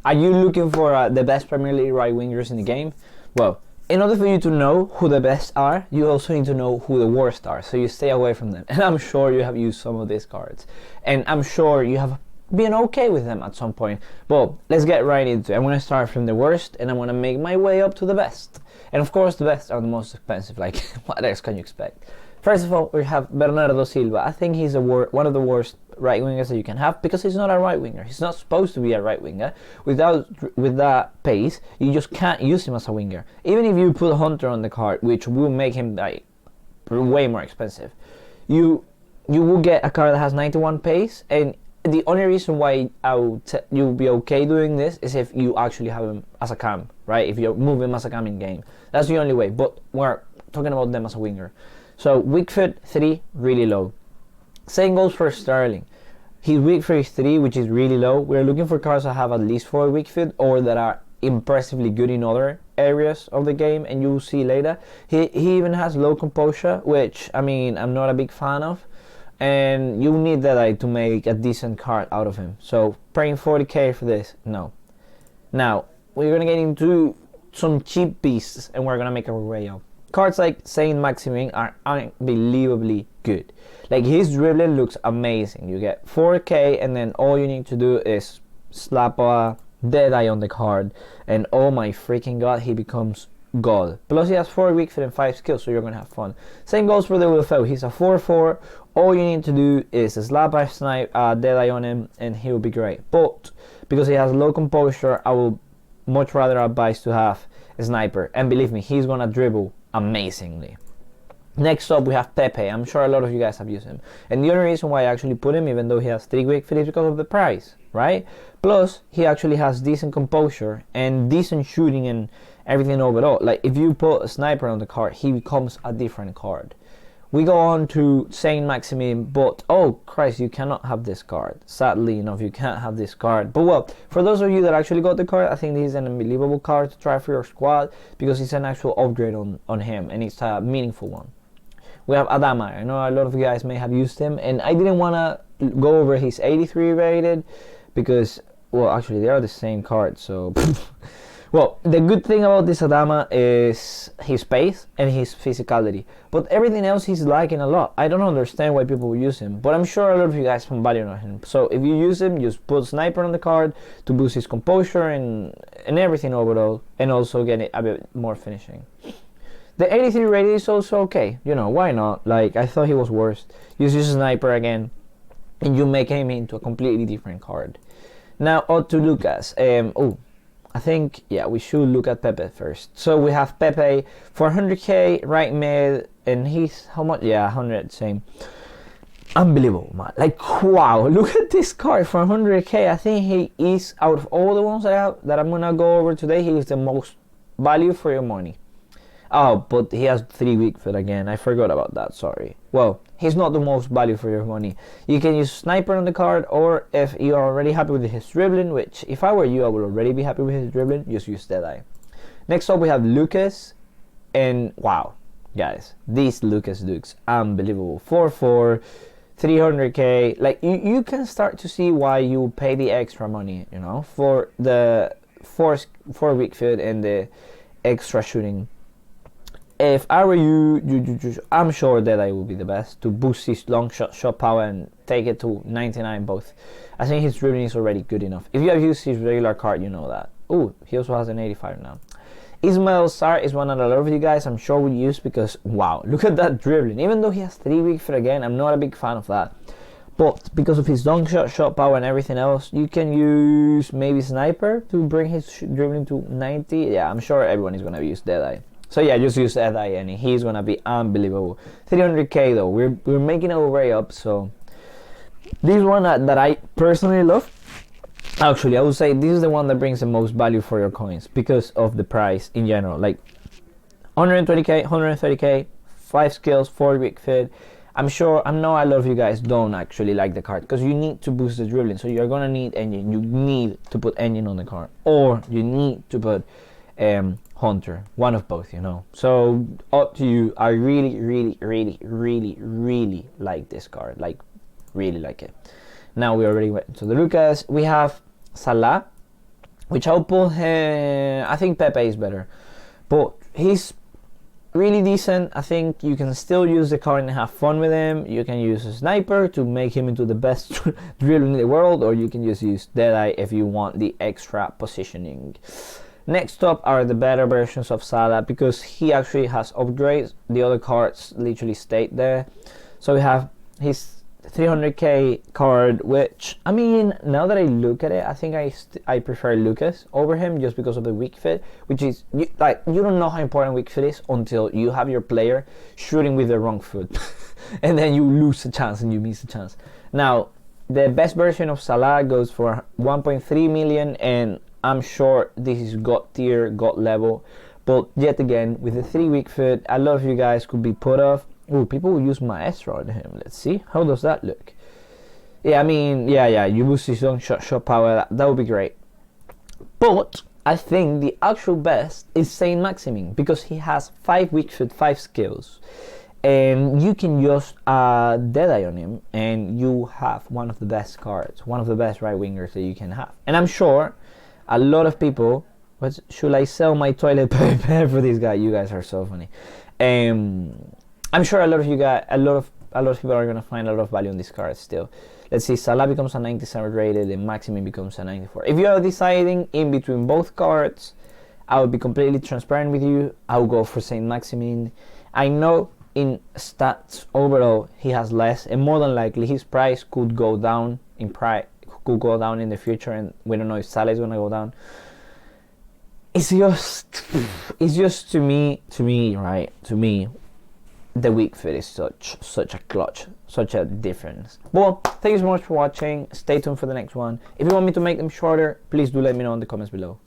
Are you looking for the best Premier League right wingers in the game? Well, in order for you to know who the best are, you also need to know who the worst are, so you stay away from them. And I'm sure you have used some of these cards, and I'm sure you have been okay with them at some point. But let's get right into it. I'm going to start from the worst, and I'm going to make my way up to the best. And of course, the best are the most expensive. Like, what else can you expect? First of all, we have Bernardo Silva. I think he's one of the worst right wingers that you can have, because he's not a right winger. He's not supposed to be a right winger. With that pace, you just can't use him as a winger. Even if you put Hunter on the card, which will make him like way more expensive, you will get a card that has 91 pace. And the only reason why you'll be okay doing this is if you actually have him as a cam, right? If you move him as a cam in game, that's the only way. But we're talking about them as a winger. So weak foot 3, really low. Same goes for Sterling. His weak foot is 3, which is really low. We're looking for cards that have at least 4 weak foot, or that are impressively good in other areas of the game, and you'll see later. He even has low composure, which, I mean, I'm not a big fan of. And you need that to make a decent card out of him. So paying 40k for this, no. Now, we're going to get into some cheap beasts, and we're going to make our way up. Cards like Saint Maximin are unbelievably good. Like, his dribbling looks amazing. You get 4k, and then all you need to do is slap a Deadeye on the card, and oh my freaking god, he becomes gold. Plus he has 4 weak foot and 5 skills, so you're gonna have fun. Same goes for the Wilfo. He's a 4/4. All you need to do is slap a Deadeye on him, and he will be great. But because he has low composure, I will much rather advise to have a Sniper. And believe me, he's gonna dribble amazingly. Next up, we have Pepe. I'm sure a lot of you guys have used him, and the only reason why I actually put him, even though he has 3 weak foot, is because of the price, right? Plus he actually has decent composure and decent shooting and everything overall. Like, if you put a Sniper on the card, he becomes a different card. We go on to Saint Maximin, but oh Christ, you cannot have this card. Sadly enough, you can't have this card. But well, for those of you that actually got the card, I think this is an unbelievable card to try for your squad, because it's an actual upgrade on him, and it's a meaningful one. We have Adama. I know a lot of you guys may have used him, and I didn't want to go over his 83 rated, because, well, actually they are the same card, so well, the good thing about this Adama is his pace and his physicality, but everything else he's lacking a lot. I don't understand why people use him, but I'm sure a lot of you guys find value on him. So if you use him, just put Sniper on the card to boost his composure and everything overall, and also get it a bit more finishing. The 83 rated is also okay, you know, why not? Like, I thought he was worse. Use your Sniper again, and you make him into a completely different card. Now on to Lucas. I think, yeah, we should look at Pepe first. So we have Pepe for 100k, right mid, and he's, how much? Yeah, 100, same. Unbelievable, man. Like, wow, look at this card for 100k. I think he is, out of all the ones that I'm gonna go over today, he is the most value for your money. Oh, but he has 3 weak foot again. I forgot about that, sorry. Well, he's not the most value for your money. You can use Sniper on the card, or if you're already happy with his dribbling, which if I were you, I would already be happy with his dribbling, just use Deadeye. Next up, we have Lucas, and wow, guys, this Lucas looks unbelievable. 4/4, 300k. Like, you can start to see why you pay the extra money, you know, for the 4 weak foot and the extra shooting. If I were you, I'm sure that I will be the best to boost his long shot power and take it to 99 both. I think his dribbling is already good enough. If you have used his regular card, you know that. Oh, he also has an 85 now. Ismail Sarr is one that a lot of you guys I'm sure will use, because wow, look at that dribbling. Even though he has 3 weak foot again, I'm not a big fan of that. But because of his long shot power and everything else, you can use maybe Sniper to bring his dribbling to 90. Yeah, I'm sure everyone is gonna use Deadeye. So yeah, just use Deadeye and he's gonna be unbelievable. 300k though, we're making our way up. So this one that I personally love, actually I would say this is the one that brings the most value for your coins, because of the price in general. Like 120k, 130k, 5 skills, 4 weak foot. I know a lot of you guys don't actually like the card, because you need to boost the dribbling, so you're gonna need engine. You need to put engine on the card, or you need to put Hunter, one of both, you know. So up to you. I really like this card, like really like it. Now we already went to the Lucas. We have Salah, which I'll put him. I think Pepe is better, but he's really decent. I think you can still use the card and have fun with him. You can use a sniper to make him into the best driller in the world, or you can just use Deadeye if you want the extra positioning. Next up are the better versions of Salah, because he actually has upgrades. The other cards literally stayed there. So we have his 300k card, which, I mean, now that I look at it, I think I prefer Lucas over him, just because of the weak fit, which is you don't know how important weak fit is until you have your player shooting with the wrong foot and then you lose a chance and you miss a chance. Now the best version of Salah goes for 1.3 million, and I'm sure this is God tier, God level, but yet again, with the 3 weak foot, a lot of you guys could be put off. Ooh, people will use Maestro on him. Let's see. How does that look? Yeah, I mean, yeah. You boost his own shot power. That would be great. But I think the actual best is Saint Maximin, because he has 5 weak foot, 5 skills. And you can use Deadeye on him, and you have one of the best cards, one of the best right wingers that you can have. And I'm sure a lot of people, what should I sell my toilet paper for this guy? You guys are so funny. I'm sure a lot of you guys, a lot of people are gonna find a lot of value in this card still. Let's see, Salah becomes a 97 rated and Maximin becomes a 94. If you are deciding in between both cards, I will be completely transparent with you. I will go for Saint Maximin. I know in stats overall he has less, and more than likely his price could go down in the future, and we don't know if Salah is gonna go down. It's just to me, right? To me, the weak fit is such a clutch, such a difference. Well, thank you so much for watching. Stay tuned for the next one. If you want me to make them shorter, please do let me know in the comments below.